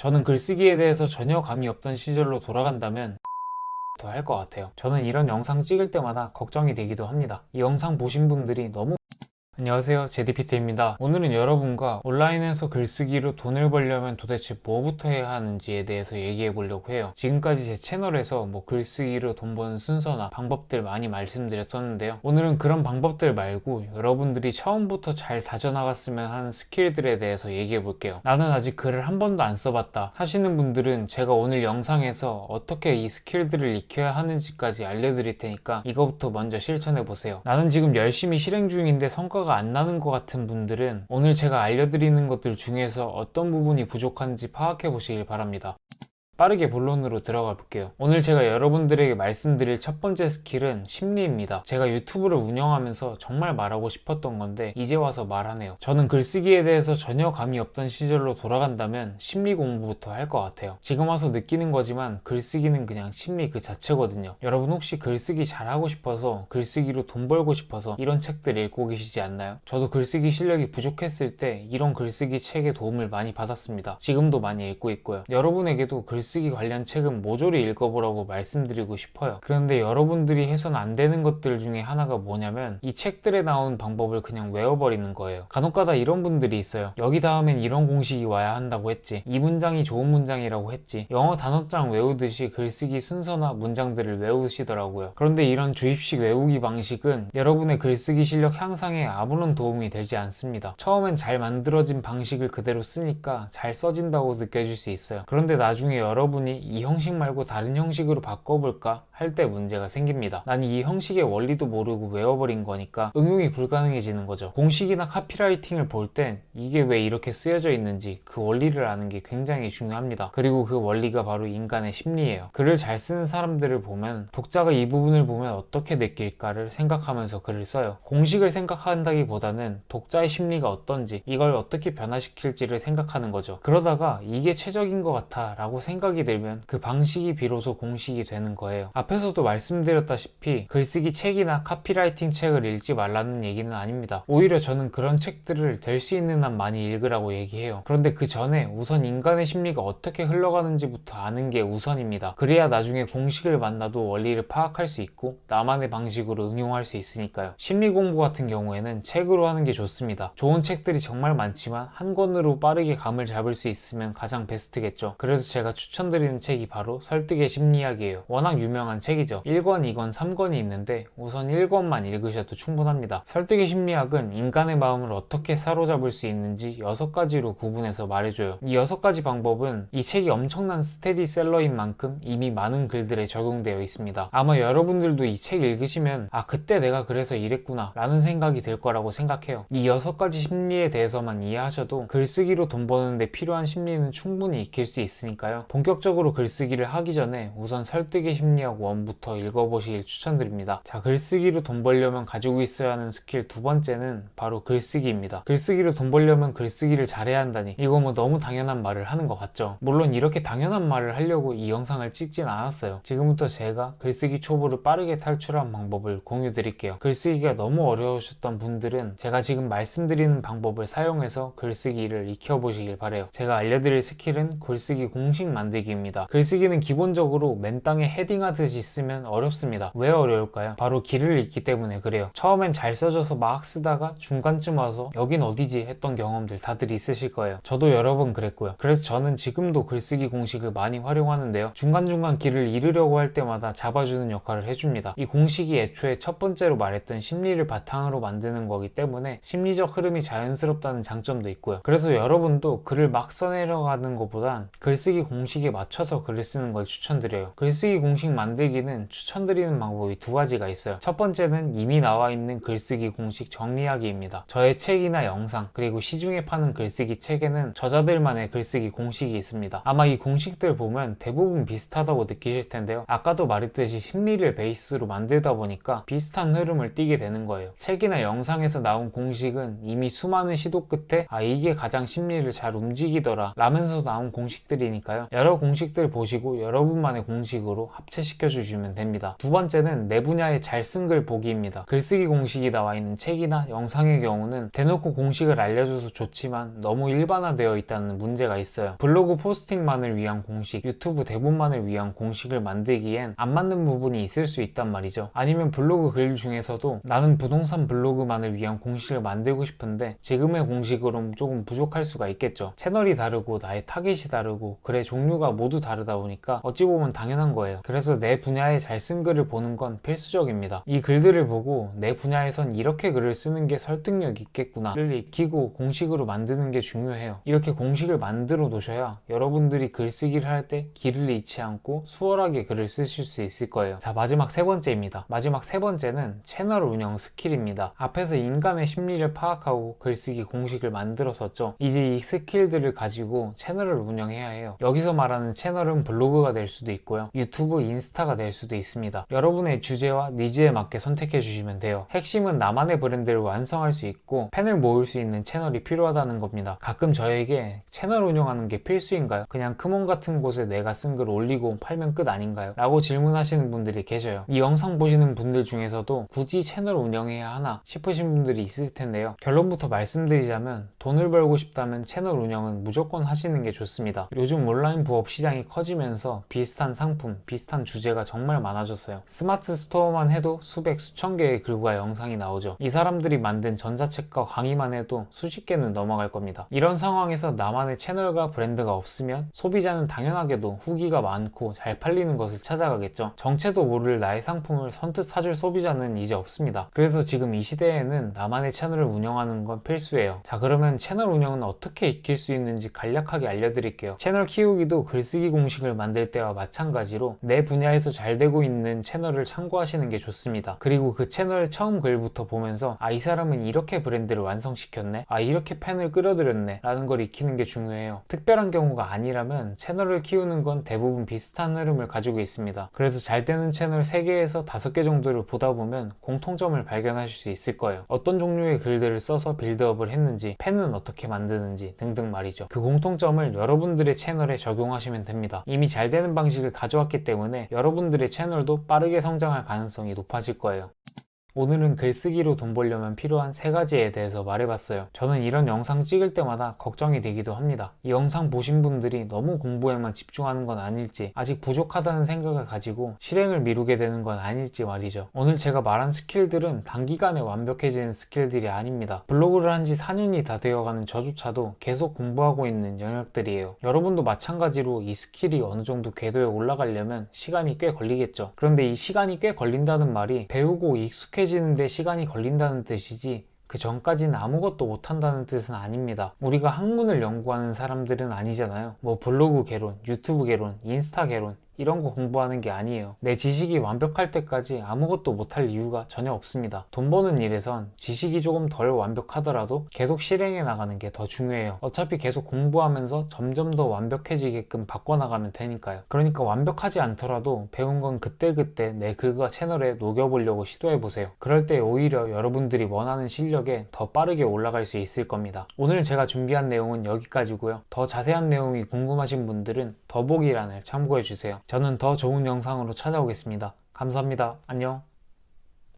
저는 글쓰기에 대해서 전혀 감이 없던 시절로 돌아간다면 더 할 것 같아요. 저는 이런 영상 찍을 때마다 걱정이 되기도 합니다. 이 영상 보신 분들이 너무 안녕하세요, 제디피트입니다. 오늘은 여러분과 온라인에서 글쓰기로 돈을 벌려면 도대체 뭐부터 해야 하는지에 대해서 얘기해 보려고 해요. 지금까지 제 채널에서 글쓰기로 돈 버는 순서나 방법들 많이 말씀드렸었는데요. 오늘은 그런 방법들 말고 여러분들이 처음부터 잘 다져나갔으면 하는 스킬들에 대해서 얘기해 볼게요. 나는 아직 글을 한 번도 안 써봤다 하시는 분들은 제가 오늘 영상에서 어떻게 이 스킬들을 익혀야 하는지까지 알려드릴 테니까 이거부터 먼저 실천해 보세요. 나는 지금 열심히 실행 중인데 성과가 안 나는 것 같은 분들은 오늘 제가 알려드리는 것들 중에서 어떤 부분이 부족한지 파악해 보시길 바랍니다. 빠르게 본론으로 들어가 볼게요. 오늘 제가 여러분들에게 말씀드릴 첫 번째 스킬은 심리입니다. 제가 유튜브를 운영하면서 정말 말하고 싶었던 건데 이제 와서 말하네요. 저는 글쓰기에 대해서 전혀 감이 없던 시절로 돌아간다면 심리 공부부터 할 것 같아요. 지금 와서 느끼는 거지만 글쓰기는 그냥 심리 그 자체거든요. 여러분 혹시 글쓰기 잘하고 싶어서 글쓰기로 돈 벌고 싶어서 이런 책들 읽고 계시지 않나요? 저도 글쓰기 실력이 부족했을 때 이런 글쓰기 책의 도움을 많이 받았습니다. 지금도 많이 읽고 있고요. 여러분에게도 글쓰기 관련 책은 모조리 읽어보라고 말씀드리고 싶어요. 그런데 여러분들이 해서는 안 되는 것들 중에 하나가 뭐냐면 이 책들에 나온 방법을 그냥 외워버리는 거예요. 간혹가다 이런 분들이 있어요. 여기 다음엔 이런 공식이 와야 한다고 했지, 이 문장이 좋은 문장이라고 했지, 영어 단어장 외우듯이 글쓰기 순서나 문장들을 외우시더라고요. 그런데 이런 주입식 외우기 방식은 여러분의 글쓰기 실력 향상에 아무런 도움이 되지 않습니다. 처음엔 잘 만들어진 방식을 그대로 쓰니까 잘 써진다고 느껴질 수 있어요. 그런데 나중에 여러분이 이 형식 말고 다른 형식으로 바꿔볼까 할 때 문제가 생깁니다. 난 이 형식의 원리도 모르고 외워버린 거니까 응용이 불가능해지는 거죠. 공식이나 카피라이팅을 볼 땐 이게 왜 이렇게 쓰여져 있는지 그 원리를 아는 게 굉장히 중요합니다. 그리고 그 원리가 바로 인간의 심리예요. 글을 잘 쓰는 사람들을 보면 독자가 이 부분을 보면 어떻게 느낄까를 생각하면서 글을 써요. 공식을 생각한다기보다는 독자의 심리가 어떤지, 이걸 어떻게 변화시킬지를 생각하는 거죠. 그러다가 이게 최적인 것 같아 라고 생각이 들면 그 방식이 비로소 공식이 되는 거예요. 앞에서도 말씀드렸다시피 글쓰기 책이나 카피라이팅 책을 읽지 말라는 얘기는 아닙니다. 오히려 저는 그런 책들을 될 수 있는 한 많이 읽으라고 얘기해요. 그런데 그 전에 우선 인간의 심리가 어떻게 흘러가는지부터 아는 게 우선입니다. 그래야 나중에 공식을 만나도 원리를 파악할 수 있고 나만의 방식으로 응용할 수 있으니까요. 심리 공부 같은 경우에는 책으로 하는 게 좋습니다. 좋은 책들이 정말 많지만 한 권으로 빠르게 감을 잡을 수 있으면 가장 베스트겠죠. 그래서 제가 추천드리는 책이 바로 설득의 심리학이에요. 워낙 유명한 책이죠. 1권, 2권, 3권이 있는데 우선 1권만 읽으셔도 충분합니다. 설득의 심리학은 인간의 마음을 어떻게 사로잡을 수 있는지 6가지로 구분해서 말해줘요. 이 6가지 방법은 이 책이 엄청난 스테디셀러인 만큼 이미 많은 글들에 적용되어 있습니다. 아마 여러분들도 이 책 읽으시면 그때 내가 그래서 이랬구나 라는 생각이 들 거라고 생각해요. 이 6가지 심리에 대해서만 이해하셔도 글쓰기로 돈 버는데 필요한 심리는 충분히 익힐 수 있으니까요. 본격적으로 글쓰기를 하기 전에 우선 설득의 심리학 1부터 읽어보시길 추천드립니다. 자, 글쓰기로 돈 벌려면 가지고 있어야 하는 스킬 두 번째는 바로 글쓰기입니다. 글쓰기로 돈 벌려면 글쓰기를 잘해야 한다니, 이거 너무 당연한 말을 하는 것 같죠? 물론 이렇게 당연한 말을 하려고 이 영상을 찍진 않았어요. 지금부터 제가 글쓰기 초보를 빠르게 탈출한 방법을 공유 드릴게요. 글쓰기가 너무 어려우셨던 분들은 제가 지금 말씀드리는 방법을 사용해서 글쓰기를 익혀보시길 바래요. 제가 알려드릴 스킬은 글쓰기 공식 만들기입니다. 글쓰기는 기본적으로 맨 땅에 헤딩하듯이 쓰면 어렵습니다. 왜 어려울까요? 바로 길을 잃기 때문에 그래요. 처음엔 잘 써져서 막 쓰다가 중간쯤 와서 여긴 어디지 했던 경험들 다들 있으실 거예요. 저도 여러 번 그랬고요. 그래서 저는 지금도 글쓰기 공식을 많이 활용하는데요. 중간중간 길을 잃으려고 할 때마다 잡아주는 역할을 해줍니다. 이 공식이 애초에 첫 번째로 말했던 심리를 바탕으로 만드는 거기 때문에 심리적 흐름이 자연스럽다는 장점도 있고요. 그래서 여러분도 글을 막 써내려가는 것보단 글쓰기 공식에 맞춰서 글을 쓰는 걸 추천드려요. 글쓰기 공식 만들기는 추천드리는 방법이 2가지가 있어요. 첫 번째는 이미 나와 있는 글쓰기 공식 정리하기입니다. 저의 책이나 영상, 그리고 시중에 파는 글쓰기 책에는 저자들만의 글쓰기 공식이 있습니다. 아마 이 공식들 보면 대부분 비슷하다고 느끼실 텐데요. 아까도 말했듯이 심리를 베이스로 만들다 보니까 비슷한 흐름을 띠게 되는 거예요. 책이나 영상에서 나온 공식은 이미 수많은 시도 끝에 이게 가장 심리를 잘 움직이더라 라면서 나온 공식들이니까요. 여러분 여러 공식들 보시고 여러분만의 공식으로 합체시켜 주시면 됩니다. 두 번째는 내 분야의 잘 쓴 글 보기입니다. 글쓰기 공식이 나와 있는 책이나 영상의 경우는 대놓고 공식을 알려줘서 좋지만 너무 일반화되어 있다는 문제가 있어요. 블로그 포스팅만을 위한 공식, 유튜브 대본만을 위한 공식을 만들기엔 안 맞는 부분이 있을 수 있단 말이죠. 아니면 블로그 글 중에서도 나는 부동산 블로그만을 위한 공식을 만들고 싶은데 지금의 공식으로는 조금 부족할 수가 있겠죠. 채널이 다르고 나의 타겟이 다르고 글의 종류가 모두 다르다 보니까 어찌 보면 당연한 거예요. 그래서 내 분야에 잘 쓴 글을 보는 건 필수적입니다. 이 글들을 보고 내 분야에선 이렇게 글을 쓰는 게 설득력 있겠구나를 익히고 공식으로 만드는 게 중요해요. 이렇게 공식을 만들어 놓으셔야 여러분들이 글쓰기를 할 때 길을 잃지 않고 수월하게 글을 쓰실 수 있을 거예요. 자, 마지막 세 번째입니다. 마지막 세 번째는 채널 운영 스킬입니다. 앞에서 인간의 심리를 파악하고 글쓰기 공식을 만들었었죠. 이제 이 스킬들을 가지고 채널을 운영해야 해요. 여기서 말하는 채널은 블로그가 될 수도 있고요. 유튜브, 인스타가 될 수도 있습니다. 여러분의 주제와 니즈에 맞게 선택해 주시면 돼요. 핵심은 나만의 브랜드를 완성할 수 있고 팬을 모을 수 있는 채널이 필요하다는 겁니다. 가끔 저에게 채널 운영하는 게 필수인가요? 그냥 크몬 같은 곳에 내가 쓴 글 올리고 팔면 끝 아닌가요? 라고 질문하시는 분들이 계셔요. 이 영상 보시는 분들 중에서도 굳이 채널 운영해야 하나 싶으신 분들이 있을 텐데요. 결론부터 말씀드리자면 돈을 벌고 싶다면 채널 운영은 무조건 하시는 게 좋습니다. 요즘 온라인 부업 시장이 커지면서 비슷한 상품, 비슷한 주제가 정말 많아졌어요. 스마트 스토어만 해도 수백, 수천 개의 글과 영상이 나오죠. 이 사람들이 만든 전자책과 강의만 해도 수십 개는 넘어갈 겁니다. 이런 상황에서 나만의 채널과 브랜드가 없으면 소비자는 당연하게도 후기가 많고 잘 팔리는 것을 찾아가겠죠. 정체도 모를 나의 상품을 선뜻 사줄 소비자는 이제 없습니다. 그래서 지금 이 시대에는 나만의 채널을 운영하는 건 필수예요. 자, 그러면 채널 운영은 어떻게 익힐 수 있는지 간략하게 알려드릴게요. 채널 키우기도 글쓰기 공식을 만들 때와 마찬가지로 내 분야에서 잘 되고 있는 채널을 참고하시는 게 좋습니다. 그리고 그 채널의 처음 글부터 보면서 이 사람은 이렇게 브랜드를 완성시켰네, 이렇게 팬을 끌어들였네 라는 걸 익히는 게 중요해요. 특별한 경우가 아니라면 채널을 키우는 건 대부분 비슷한 흐름을 가지고 있습니다. 그래서 잘 되는 채널 3개에서 5개 정도를 보다 보면 공통점을 발견하실 수 있을 거예요. 어떤 종류의 글들을 써서 빌드업을 했는지, 팬은 어떻게 만드는지 등등 말이죠. 그 공통점을 여러분들의 채널에 적용하시면 됩니다. 이미 잘 되는 방식을 가져왔기 때문에 여러분들의 채널도 빠르게 성장할 가능성이 높아질 거예요. 오늘은 글쓰기로 돈 벌려면 필요한 3가지에 대해서 말해봤어요. 저는 이런 영상 찍을 때마다 걱정이 되기도 합니다. 이 영상 보신 분들이 너무 공부에만 집중하는 건 아닐지, 아직 부족하다는 생각을 가지고 실행을 미루게 되는 건 아닐지 말이죠. 오늘 제가 말한 스킬들은 단기간에 완벽해지는 스킬들이 아닙니다. 블로그를 한 지 4년이 다 되어가는 저조차도 계속 공부하고 있는 영역들이에요. 여러분도 마찬가지로 이 스킬이 어느 정도 궤도에 올라가려면 시간이 꽤 걸리겠죠. 그런데 이 시간이 꽤 걸린다는 말이 배우고 익숙해지는데 시간이 걸린다는 뜻이지 그 전까지는 아무것도 못한다는 뜻은 아닙니다. 우리가 학문을 연구하는 사람들은 아니잖아요. 뭐 블로그 개론, 유튜브 개론, 인스타 개론 이런 거 공부하는 게 아니에요. 내 지식이 완벽할 때까지 아무것도 못할 이유가 전혀 없습니다. 돈 버는 일에선 지식이 조금 덜 완벽하더라도 계속 실행해 나가는 게 더 중요해요. 어차피 계속 공부하면서 점점 더 완벽해지게끔 바꿔나가면 되니까요. 그러니까 완벽하지 않더라도 배운 건 그때그때 내 글과 채널에 녹여보려고 시도해보세요. 그럴 때 오히려 여러분들이 원하는 실력에 더 빠르게 올라갈 수 있을 겁니다. 오늘 제가 준비한 내용은 여기까지고요. 더 자세한 내용이 궁금하신 분들은 더보기란을 참고해주세요. 저는 더 좋은 영상으로 찾아오겠습니다. 감사합니다. 안녕.